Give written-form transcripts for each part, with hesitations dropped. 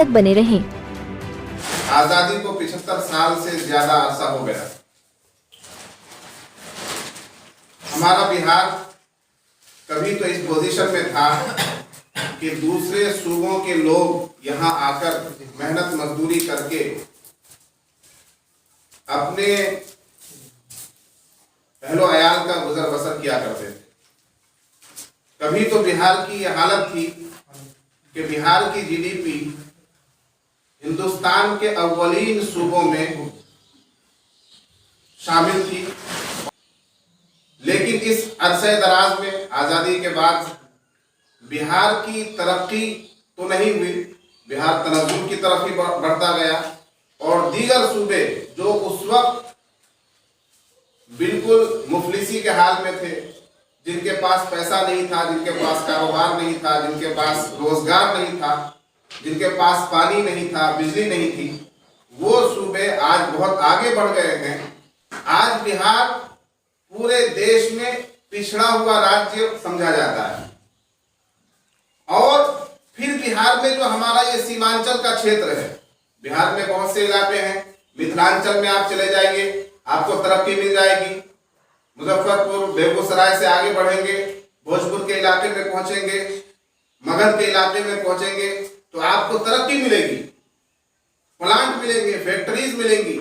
बने रहें। आजादी को 75 साल से ज्यादा अरसा हो गया। हमारा बिहार कभी तो इस पोजीशन में था कि दूसरे सूबों के लोग यहाँ आकर मेहनत मजदूरी करके अपने पहलो अयाल का गुजर बसर किया करते थे। कभी तो बिहार की यह हालत थी कि बिहार की जीडीपी हिंदुस्तान के अव्वलीन सूबों में शामिल थी, लेकिन इस अरसे दराज में आज़ादी के बाद बिहार की तरक्की तो नहीं हुई, बिहार तनज़्ज़ुल की तरफ ही बढ़ता गया और दीगर सूबे जो उस वक्त बिल्कुल मुफलिसी के हाल में थे, जिनके पास पैसा नहीं था, जिनके पास कारोबार नहीं था, जिनके पास रोजगार नहीं था, जिनके पास पानी नहीं था, बिजली नहीं थी, वो सूबे आज बहुत आगे बढ़ गए हैं। आज बिहार पूरे देश में पिछड़ा हुआ राज्य समझा जाता है। और फिर बिहार में जो हमारा ये सीमांचल का क्षेत्र है, बिहार में बहुत से इलाके हैं, मिथिलांचल में आप चले जाइए, आपको तरक्की मिल जाएगी। मुजफ्फरपुर बेगूसराय से आगे बढ़ेंगे, भोजपुर के इलाके में पहुंचेंगे, मगध के इलाके में पहुंचेंगे तो आपको तरक्की मिलेगी, प्लांट मिलेंगे, फैक्ट्रीज मिलेंगी,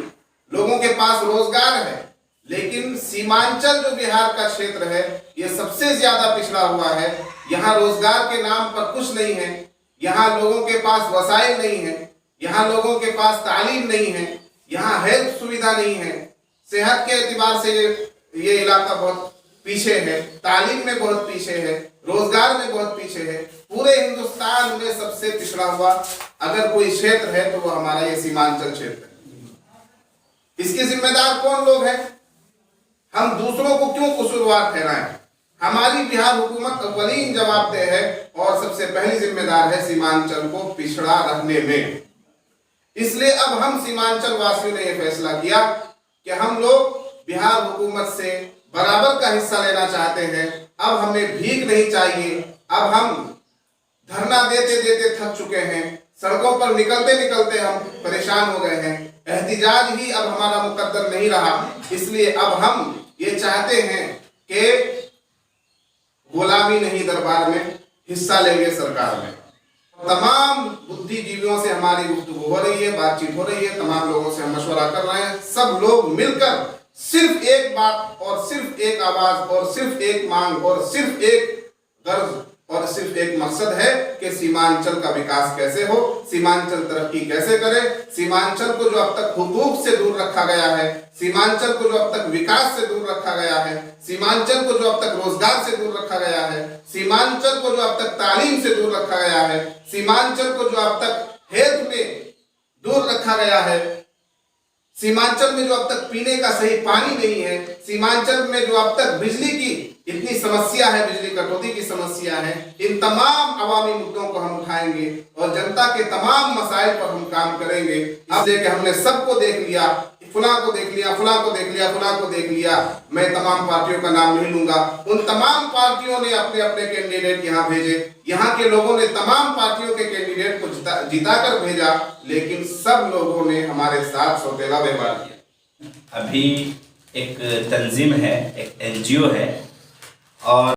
लोगों के पास रोजगार है। लेकिन सीमांचल जो बिहार का क्षेत्र है, ये सबसे ज्यादा पिछड़ा हुआ है। यहाँ रोजगार के नाम पर कुछ नहीं है, यहाँ लोगों के पास वसाइल नहीं है, यहाँ लोगों के पास तालीम नहीं है, यहाँ हेल्थ सुविधा नहीं है। सेहत के एतबार से ये इलाका बहुत पीछे है, तालीम में बहुत पीछे है, रोजगार में बहुत पीछे है। पूरे हिंदुस्तान में सबसे पिछड़ा हुआ अगर कोई क्षेत्र है तो वो हमारा ये सीमांचल क्षेत्र है। इसके जिम्मेदार कौन लोग हैं? हम दूसरों को क्यों कसूरवार ठहराएं? हमारी बिहार हुकूमत अव्वलीन जवाबदेह है और सबसे पहली जिम्मेदार है सीमांचल को पिछड़ा रखने में। इसलिए अब हम सीमांचल वासियों ने यह फैसला किया कि हम लोग बिहार हुकूमत से बराबर का हिस्सा लेना चाहते हैं। अब हमें भीख नहीं चाहिए, अब हम धरना देते देते थक चुके हैं, सड़कों पर निकलते निकलते हम परेशान हो गए हैं, एहतिजाज ही अब हमारा मुकद्दर नहीं रहा। इसलिए अब हम ये चाहते हैं कि गुलामी नहीं, दरबार में हिस्सा लेंगे सरकार में। तमाम बुद्धिजीवियों से हमारी गुफ्तगू हो रही है, बातचीत हो रही है, तमाम लोगों से हम मशवरा कर रहे हैं। सब लोग मिलकर सिर्फ एक बात और सिर्फ एक आवाज और सिर्फ एक मांग और सिर्फ एक गर्ज और सिर्फ एक मकसद है कि सीमांचल का विकास कैसे हो, सीमांचल तरक्की कैसे करे, सीमांचल को जो अब तक हुकूक से दूर रखा गया है, सीमांचल को जो अब तक विकास से दूर रखा गया है, सीमांचल को जो अब तक रोजगार से दूर रखा गया है, सीमांचल को जो अब तक तालीम से दूर रखा गया है, सीमांचल को जो अब तक हेल्थ में दूर रखा गया है, सीमांचल में जो अब तक पीने का सही पानी नहीं है, सीमांचल में जो अब तक बिजली की इतनी समस्या है, बिजली कटौती की समस्या है, इन तमाम अवामी मुद्दों को हम उठाएंगे और जनता के तमाम मसाइल पर हम काम करेंगे। इसलिए कि हमने सबको देख लिया, फुला को देख लिया, फुला को देख लिया, फुला को देख लिया, मैं तमाम पार्टियों का नाम नहीं लूंगा। उन तमाम पार्टियों ने अपने अपने कैंडिडेट यहाँ भेजे, यहाँ के लोगों ने तमाम पार्टियों के कैंडिडेट को जिता कर भेजा, लेकिन सब लोगों ने हमारे साथ सौतेला व्यवहार किया। अभी एक तंजीम है, एक एनजीओ है और